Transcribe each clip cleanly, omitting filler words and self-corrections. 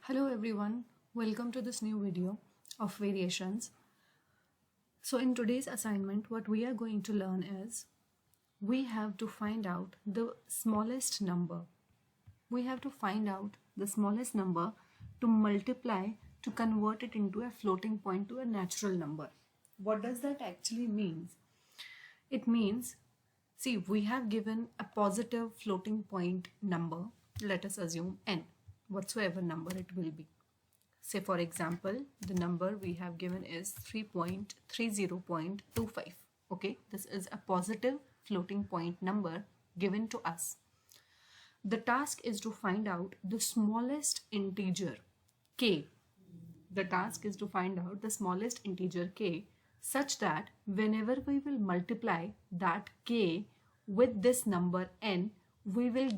Hello everyone, welcome to this new video of variations. So in today's assignment, what we are going to learn is we have to find out the smallest number. We have to find out the smallest number to multiply to convert it into a floating point to a natural number. What does that actually mean? It means, see, we have given a positive floating point number. Let us assume n, whatsoever number it will be. Say for example, the number we have given is 3.30.25. Okay, this is a positive floating point number given to us. The task is to find out the smallest integer k. The task is to find out the smallest integer k such that whenever we will multiply that k with this number n, we will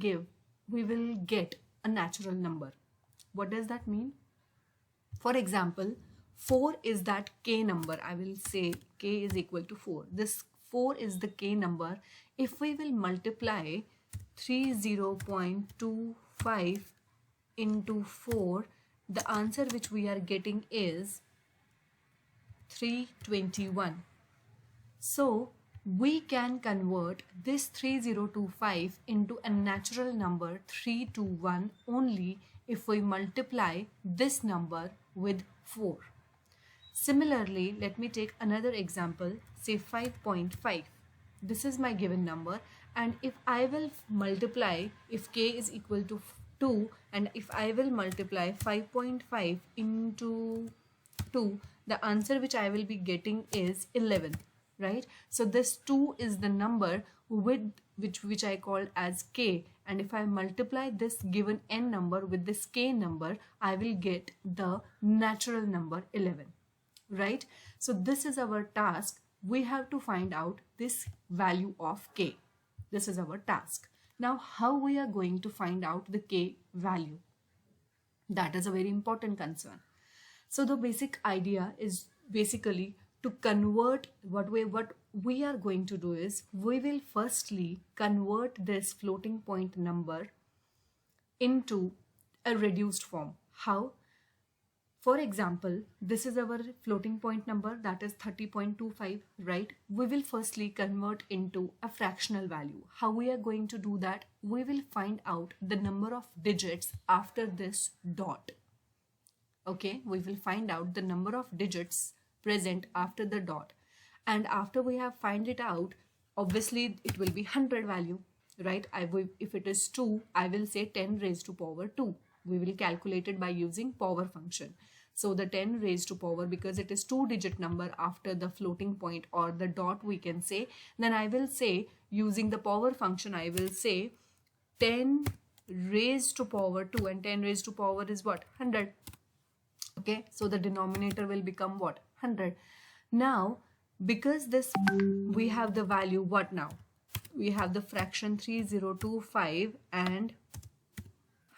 get a natural number. What does that mean? For example, 4 is that k number. I will say k is equal to 4. This 4 is the k number. If we will multiply 30.25 into 4, the answer which we are getting is 321. So we can convert this 3025 into a natural number 321 only if we multiply this number with 4. Similarly, let me take another example, say 5.5. This is my given number, and if I will multiply, if k is equal to 2, and if I will multiply 5.5 into 2, the answer which I will be getting is 11, right? So this 2 is the number with which I called as k, and if I multiply this given n number with this k number, I will get the natural number 11, right? So this is our task. We have to find out this value of k. This is our task. Now, how we are going to find out the k value? That is a very important concern. So the basic idea is basically to convert what we are going to do is we will firstly convert this floating point number into a reduced form. How? For example, this is our floating point number, that is 30.25, right? We will firstly convert into a fractional value. How we are going to do that? We will find out the number of digits after this dot. Okay, we will find out the number of digits present after the dot, and after we have find it out, obviously it will be 100 value, right? If it is 2, I will say 10 raised to power 2. We will calculate it by using power function. So the 10 raised to power, because it is 2-digit number after the floating point or the dot, we can say, then I will say using the power function, I will say 10 raised to power 2, and 10 raised to power is what? 100. Okay, so the denominator will become what? 100. Now, because this, we have the value what now? We have the fraction 3025 and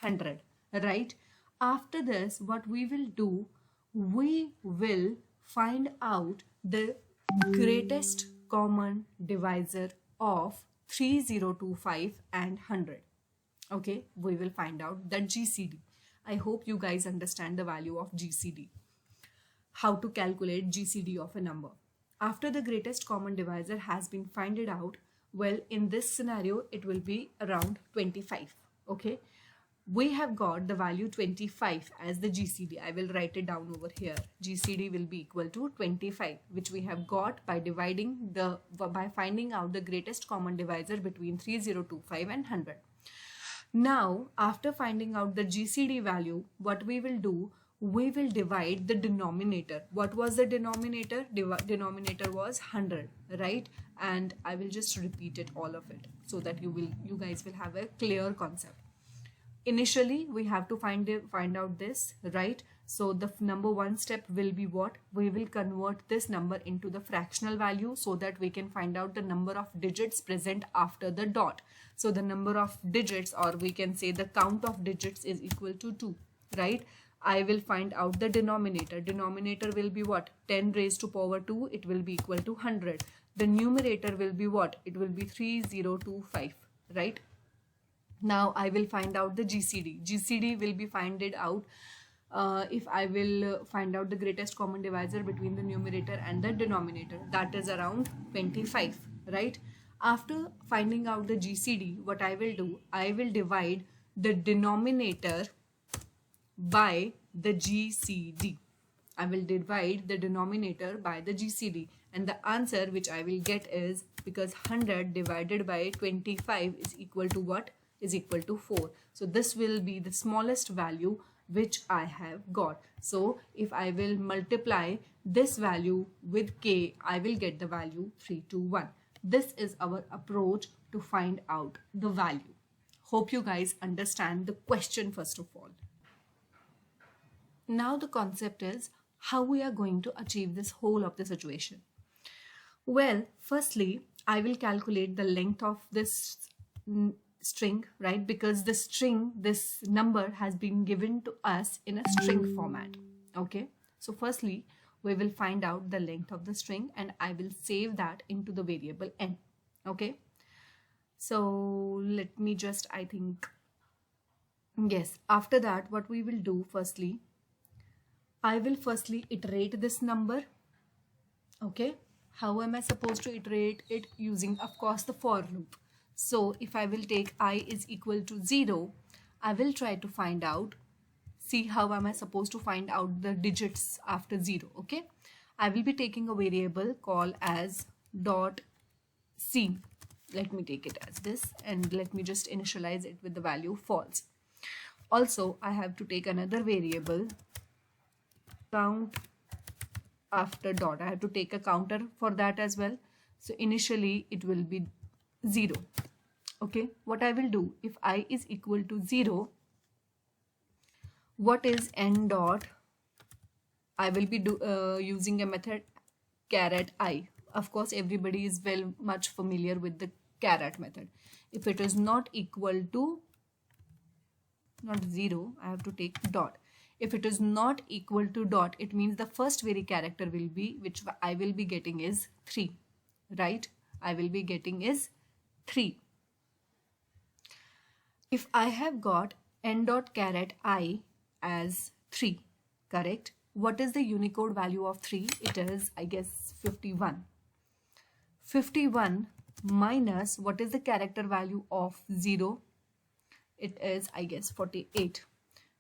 100, right? After this, what we will do, we will find out the greatest common divisor of 3025 and 100. Okay, we will find out that GCD. I hope you guys understand the value of GCD. How to calculate GCD of a number. After the greatest common divisor has been found out, well, in this scenario, it will be around 25. Okay, we have got the value 25 as the GCD. I will write it down over here. GCD will be equal to 25, which we have got by finding out the greatest common divisor between 3025 and 100. Now, after finding out the GCD value, what we will do, we will divide the denominator. What was the denominator? Denominator was 100, right? And I will just repeat it, all of it, so that you guys will have a clear concept. Initially, we have to find out this, right? So the number one step will be what? We will convert this number into the fractional value so that we can find out the number of digits present after the dot. So the number of digits, or we can say the count of digits, is equal to 2, right? I will find out the denominator. Denominator will be what? 10 raised to power 2. It will be equal to 100. The numerator will be what? It will be 3025, right? Now I will find out the GCD. GCD will be finded out if I will find out the greatest common divisor between the numerator and the denominator, that is around 25, right? After finding out the GCD, what I will do, I will divide the denominator by the GCD. I will divide the denominator by the GCD, and the answer which I will get is, because 100 divided by 25 is equal to what? Is equal to 4. So this will be the smallest value which I have got. So if I will multiply this value with k, I will get the value 321. This is our approach to find out the value. Hope you guys understand the question first of all. Now the concept is how we are going to achieve this whole of the situation. Well, firstly, I will calculate the length of this string, right? Because the string, this number has been given to us in a string format. Okay. So firstly, we will find out the length of the string and I will save that into the variable n. Okay. So let me just, I think, yes, after that, what we will do firstly, I will firstly iterate this number. Okay. How am I supposed to iterate it? Using, of course, the for loop. So if I will take I is equal to 0, I will try to find out, see how am I supposed to find out the digits after 0. Okay. I will be taking a variable called as dot c. Let me take it as this and let me just initialize it with the value false. Also, I have to take another variable count after dot. I have to take a counter for that as well. So initially it will be 0. Okay, what I will do, if I is equal to 0, what is n dot? I will be using a method caret I. Of course, everybody is well much familiar with the caret method. If it is not equal to, not 0, I have to take dot. If it is not equal to dot, it means the first very character will be, which I will be getting is 3, right? I will be getting is 3. If I have got n dot caret I as 3, correct? What is the Unicode value of 3? It is, I guess, 51. 51 minus, what is the character value of 0? It is, I guess, 48.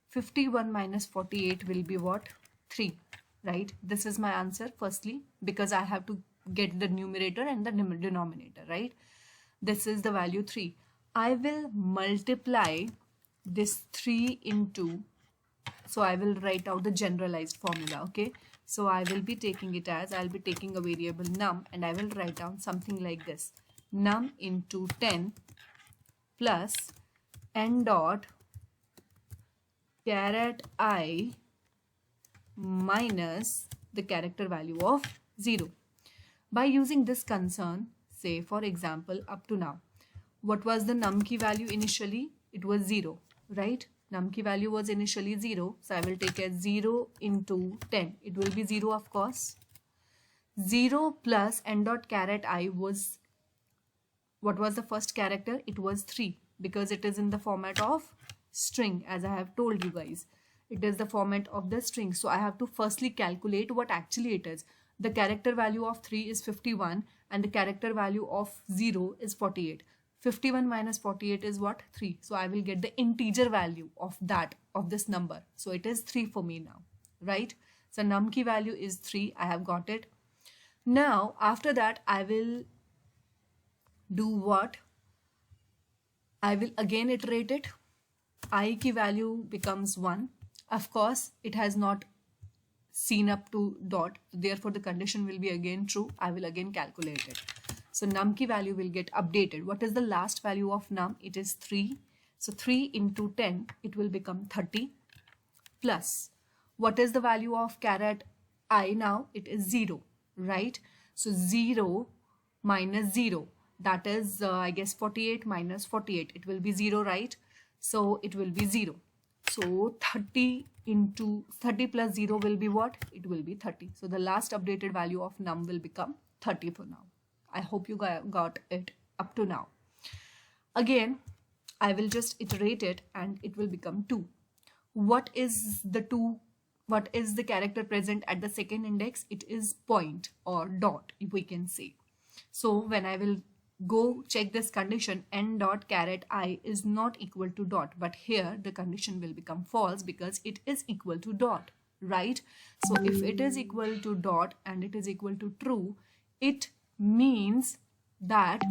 51 minus 48 will be what? 3, right? This is my answer firstly, because I have to get the numerator and the denominator, right? This is the value 3. I will multiply this 3 into, so I will write out the generalized formula, okay? So I will be taking it as, I'll be taking a variable num and I will write down something like this. Num into 10 plus n dot caret I minus the character value of 0. By using this concern, say for example, up to now, what was the num key value initially? It was 0, right? Num key value was initially 0. So I will take as 0 into 10. It will be 0, of course. 0 plus n dot caret I was, what was the first character? It was 3, because it is in the format of string, as I have told you guys. It is the format of the string. So I have to firstly calculate what actually it is. The character value of 3 is 51 and the character value of 0 is 48. 51 minus 48 is what? 3. So I will get the integer value of that, of this number. So it is 3 for me now, right? So num key value is 3. I have got it. Now, after that, I will do what? I will again iterate it. I key value becomes 1. Of course, it has not seen up to dot. Therefore, the condition will be again true. I will again calculate it. So num key value will get updated. What is the last value of num? It is 3. So 3 into 10, it will become 30 plus. What is the value of caret I now? It is 0, right? So 0 minus 0, that is, I guess, 48 minus 48. It will be 0, right? So it will be 0. So 30 plus 0 will be what? It will be 30. So the last updated value of num will become 30 for now. I hope you got it up to now. Again, I will just iterate it and it will become 2. what is the character present at the second index? It is point or dot, we can say. So when I will go check this condition, n dot caret I is not equal to dot, but here the condition will become false because it is equal to dot, right? So if it is equal to dot and it is equal to true, it means that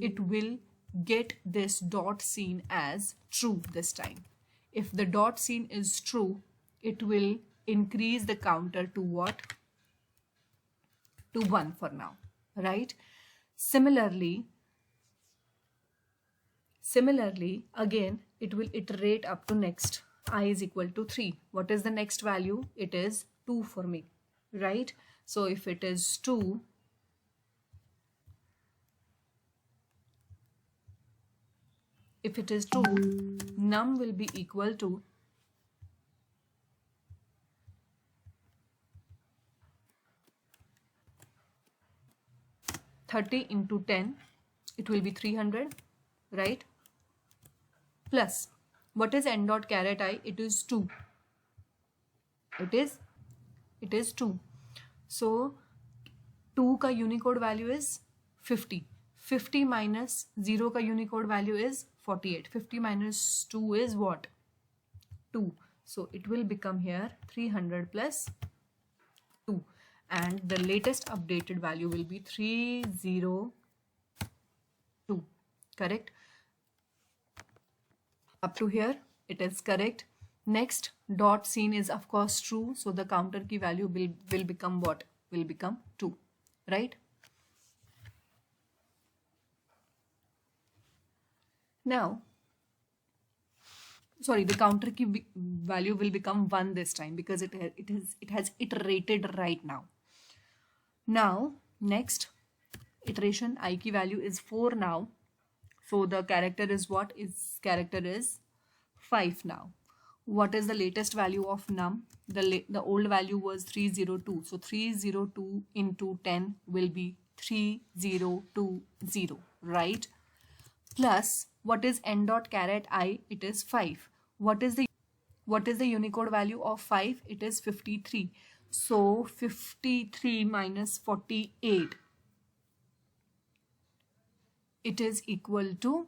it will get this dot seen as true this time. If the dot seen is true, it will increase the counter to what? To 1 for now, right? Similarly, again, it will iterate up to next I is equal to 3. What is the next value? It is 2 for me, right? So if it is 2, num will be equal to 30 into 10, it will be 300, right? Plus, what is n dot caret I? It is 2. It is 2. So 2 का Unicode value is 50. 50 minus 0 का Unicode value is 48. 50 minus 2 is what? 2. So it will become here 300 plus 2. And the latest updated value will be 302. Correct? Up to here, it is correct. Next, dot seen is of course true. So the counter key value will become what? Will become 2. Right? Now, sorry, the counter key value will become 1 this time because it has iterated right now. Now, next iteration, I key value is 4 now. So the character is what? Character is 5 now. What is the latest value of num? The old value was 302. So 302 into 10 will be 3020, right? Plus, what is n dot caret I? It is 5. What is the Unicode value of 5? It is 53. So 53 minus 48, it is equal to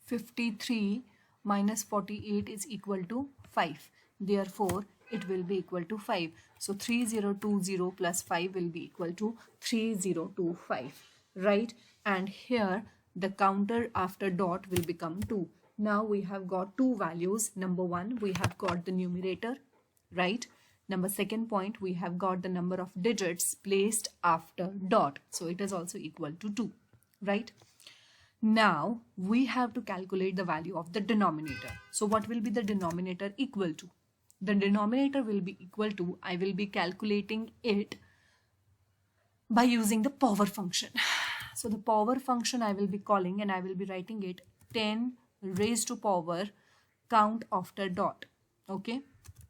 53 minus 48 is equal to 5. Therefore, it will be equal to 5. So 3020 plus 5 will be equal to 3025, right? And here the counter after dot will become 2. Now we have got two values. Number one, we have got the numerator, right? Number second point, we have got the number of digits placed after dot. So it is also equal to 2, right? Now we have to calculate the value of the denominator. So what will be the denominator equal to? The denominator will be equal to, I will be calculating it by using the power function. So the power function I will be calling, and I will be writing it 10 raised to power count after dot. Okay,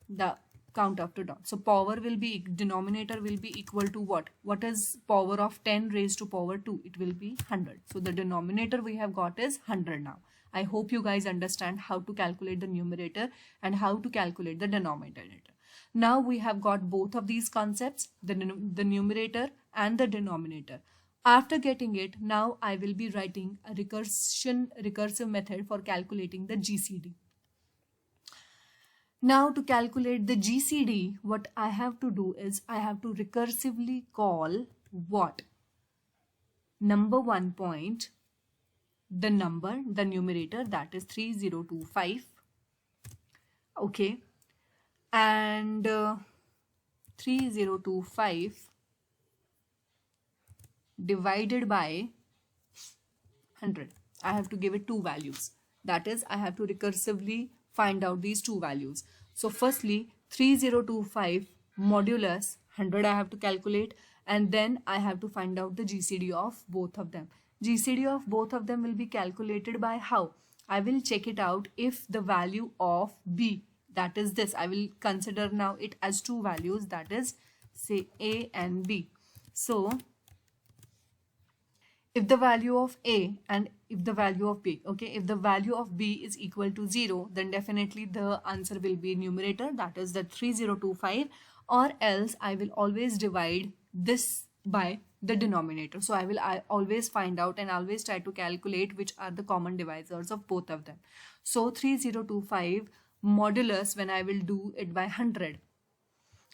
the count after dot. So power will be, denominator will be equal to what? What is power of 10 raised to power 2? It will be 100. So the denominator we have got is 100 now. I hope you guys understand how to calculate the numerator and how to calculate the denominator. Now we have got both of these concepts, the numerator and the denominator. After getting it, now I will be writing a recursive method for calculating the GCD. Now to calculate the GCD, what I have to do is I have to recursively call what? Number 1 point, the number, the numerator, that is 3025. Okay. And 3025 divided by 100. I have to give it two values. That is, I have to recursively find out these two values. So firstly, 3025 modulus 100 I have to calculate, and then I have to find out the GCD of both of them. GCD of both of them will be calculated by how? I will check it out if the value of B, that is this, I will consider now it as two values, that is say A and B. So if the value of A and if the value of B, okay, if the value of B is equal to 0, then definitely the answer will be numerator, that is the 3025, or else I will always divide this by the denominator. So I always find out and always try to calculate which are the common divisors of both of them. So 3025 modulus, when I will do it by 100.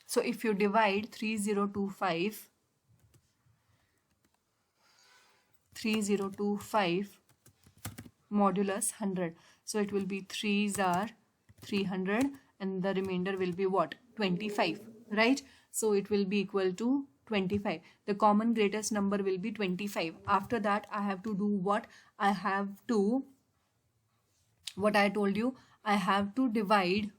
So if you divide 3025 modulus 100, so it will be 3s are 300 and the remainder will be what, 25, right? So it will be equal to 25. The common greatest number will be 25. After that I have to do what? I have to, what I told you, I have to divide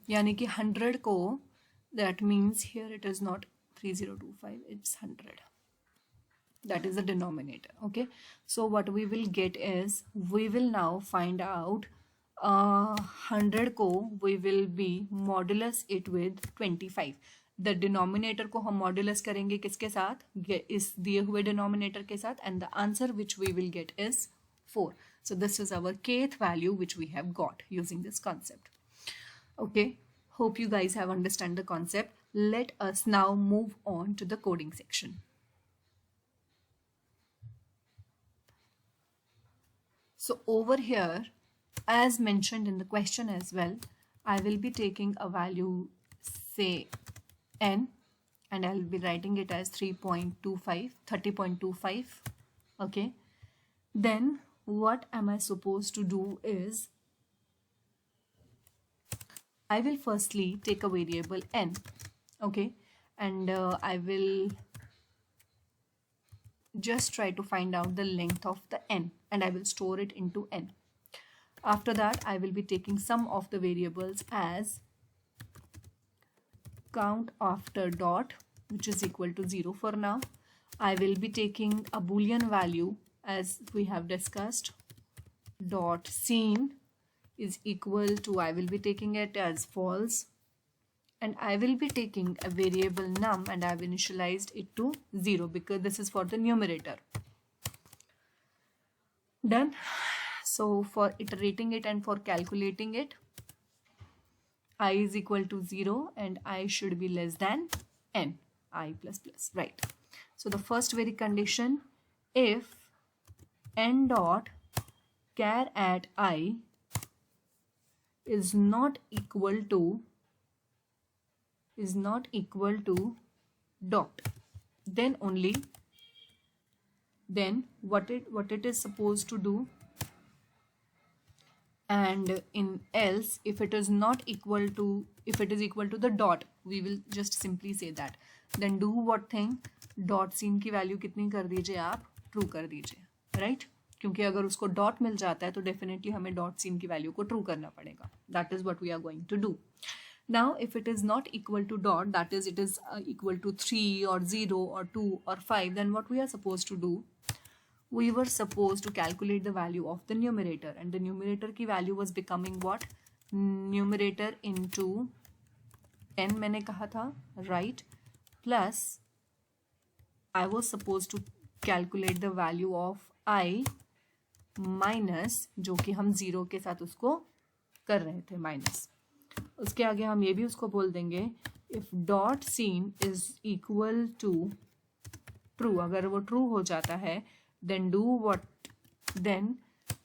यानी कि 100 को, that means here it is not 3025, it's 100. That is the denominator. Okay, so what we will get is, we will now find out 100 को we will be modulus it with 25. The denominator को हम modulus करेंगे किसके साथ, इस दिए हुए denominator के साथ, and the answer which we will get is 4. So this is our kth value which we have got using this concept. Okay, hope you guys have understand the concept. Let us now move on to the coding section. So over here, as mentioned in the question as well, I will be taking a value, say n, and I'll be writing it as 30.25. Okay, then what am I supposed to do is, I will firstly take a variable n, okay, and I will just try to find out the length of the n, and I will store it into n. After that, I will be taking some of the variables as count after dot, which is equal to 0 for now. I will be taking a boolean value as we have discussed, dot seen is equal to, I will be taking it as false, and I will be taking a variable num and I have initialized it to 0 because this is for the numerator. Done. So for iterating it and for calculating it, I is equal to 0 and I should be less than n, I plus plus, right? So the first very condition, if n dot char at I is not equal to dot, then only, then what it is supposed to do, and in else if it is not equal to, if it is equal to the dot, we will just simply say that, then do what thing, dot seen की value कितनी कर दीजिए आप, true कर दीजिए, right? क्योंकि अगर उसको डॉट मिल जाता है तो डेफिनेटली हमें डॉट सीन की वैल्यू को ट्रू करना पड़ेगा. That is what we are going to do. Now if it is not equal to dot, that is it is equal to 3 or 0 or 2 or 5, then what we are supposed to do, we were supposed to calculate the value of the numerator, and the numerator की value was becoming what, numerator into n मैंने कहा था, right, plus I was supposed to calculate the value of I minus, जो कि हम 0 के साथ उसको कर रहे थे माइनस. उसके आगे हम ये भी उसको बोल देंगे, if dot seen is equal to true, अगर वो ट्रू हो जाता है, then do what, then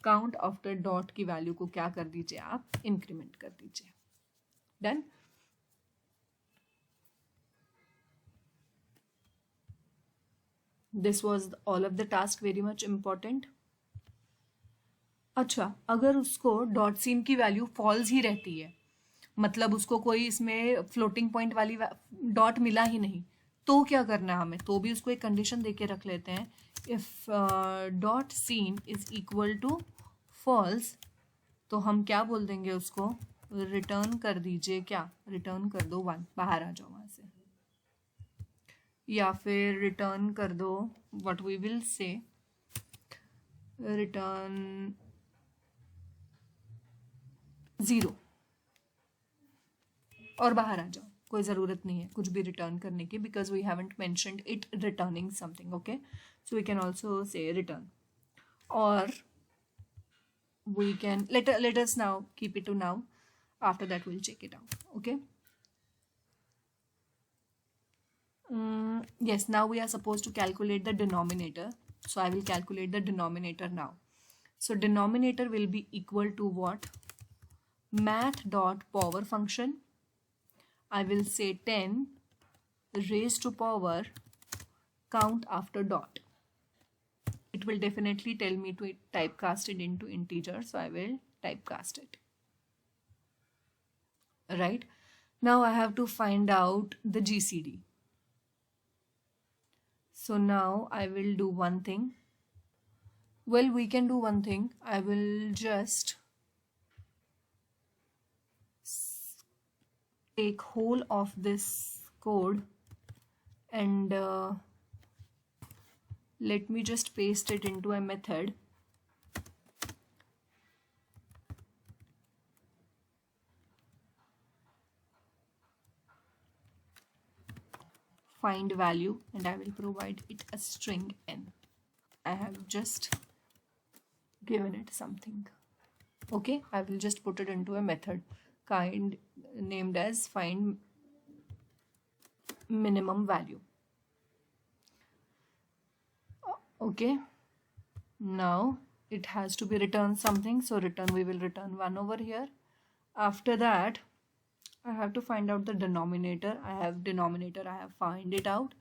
count after dot की वैल्यू को क्या कर दीजिए आप, इंक्रीमेंट कर दीजिए. Done. This was all of the task, very much important. अच्छा, अगर उसको डॉट सीन की वैल्यू फॉल्स ही रहती है, मतलब उसको कोई इसमें फ्लोटिंग पॉइंट वाली डॉट मिला ही नहीं, तो क्या करना है हमें, तो भी उसको एक कंडीशन देके रख लेते हैं, if dot seen is equal to false, तो हम क्या बोल देंगे उसको, रिटर्न कर दीजिए, क्या रिटर्न कर दो 1, बाहर आ जाओ वहां से, या फिर रिटर्न कर दो, what we will say, return 0 और बाहर आ जाओ, कोई ज़रूरत नहीं है कुछ भी रिटर्न करने की, because we haven't mentioned it returning something. Okay, so we can also say return, or we can let us now keep it to now. After that we'll check it out. Okay. Yes, now we are supposed to calculate the denominator. So I will calculate the denominator now. So denominator will be equal to what? Math dot power function. I will say 10 raised to power count after dot. It will definitely tell me to typecast it into integer, so I will typecast it. Right, now I have to find out the GCD. So now I will do one thing. Well, we can do one thing. I will just take whole of this code and let me just paste it into a method. Find value, and I will provide it a string n. I have just given it something. Okay, I will just put it into a method kind named as find minimum value. Okay, now it has to be returned something, so we will return 1 over here. After that I have to find out the denominator. I have denominator, I have find it out.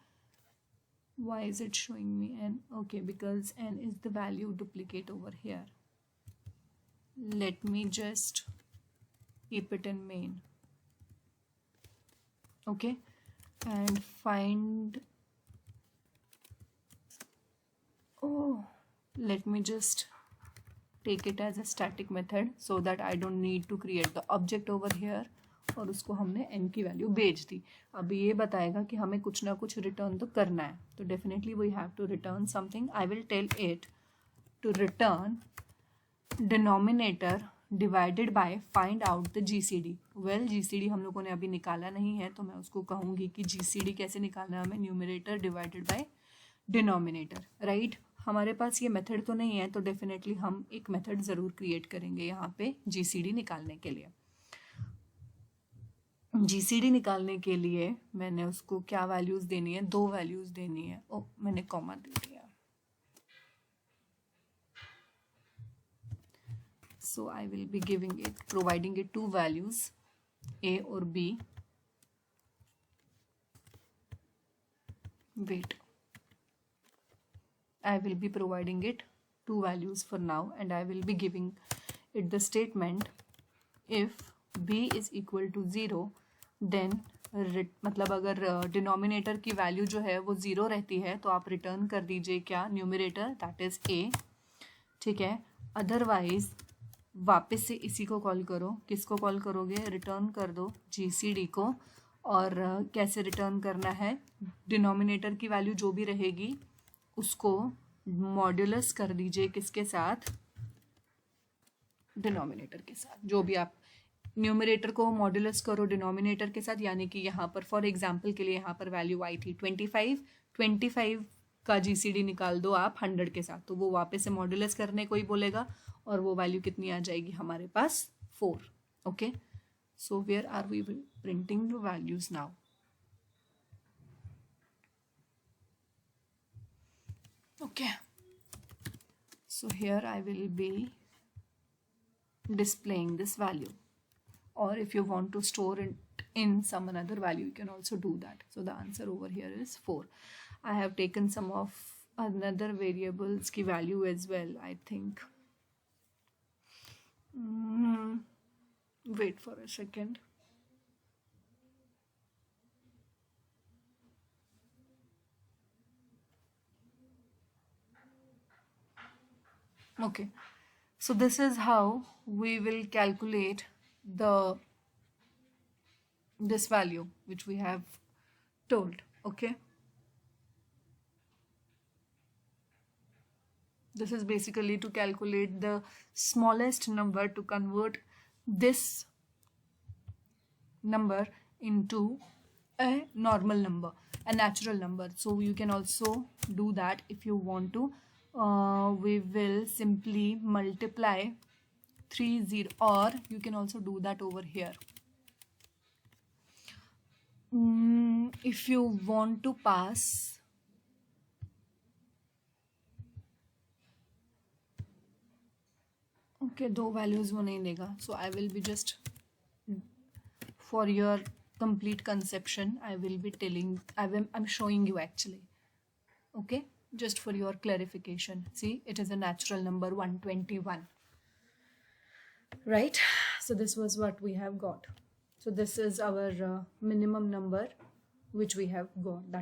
Why is it showing me n? Okay, because n is the value duplicate over here. Let me just keep it in main. Okay, and find, let me just take it as a static method so that I don't need to create the object over here. और उसको हमने n की value भेज दी. अब ये बताएगा कि हमें कुछ ना कुछ रिटर्न तो करना है, तो definitely we have to return something. I will tell it to return denominator divided by find out the GCD. Well, GCD हम लोगों ने अभी निकाला नहीं है, तो मैं उसको कहूँगी कि जीसीडी कैसे निकालना है हमें, numerator divided by denominator. Right, हमारे पास ये मेथड तो नहीं है, तो डेफिनेटली हम एक मेथड ज़रूर क्रिएट करेंगे यहाँ पे जीसीडी निकालने के लिए. जीसीडी निकालने के लिए मैंने उसको क्या वैल्यूज देनी है, 2 वैल्यूज देनी है. ओ, मैंने कॉमा दे दिया. So I will be giving it, providing it 2 values, A और B. Wait, I will be providing it 2 values for now, and I will be giving it the statement if b is equal to 0 then मतलब अगर denominator की value जो है वो 0 रहती है तो आप रिटर्न कर दीजिए क्या, न्यूमरेटर दैट इज a. ठीक है, अदरवाइज वापस से इसी को कॉल करो. किसको कॉल करोगे, रिटर्न कर दो जीसीडी को. और कैसे रिटर्न करना है, डिनोमिनेटर की वैल्यू जो भी रहेगी उसको मॉड्यूलस कर दीजिए किसके साथ, डिनोमिनेटर के साथ. जो भी आप न्यूमरेटर को मॉड्यूलस करो डिनोमिनेटर के साथ, यानी कि यहाँ पर फॉर एग्जांपल के लिए यहाँ पर वैल्यू आई थी 25 का जीसीडी निकाल दो आप 100 के साथ, तो वो वापस से मॉड्यूलस करने को ही बोलेगा और वो वैल्यू कितनी आ जाएगी हमारे पास 4. Okay, so where are we printing the values now. Okay, so here I will be displaying this value, or if you want to store it in some another value you can also do that. So the answer over here is 4. I have taken some of another variables ki value as well, I think. Wait for a second. Okay, so this is how we will calculate this value which we have told. Okay, this is basically to calculate the smallest number to convert this number into a normal number, a natural number. So you can also do that if you want to. We will simply multiply 30, or you can also do that over here. If you want to pass, okay, दो values वो नहीं देगा, so I will be just, for your complete conception, I will be telling, I'm showing you actually, okay, just for your clarification. See, it is a natural number 121, right? So this was what we have got. So this is our minimum number which we have got, that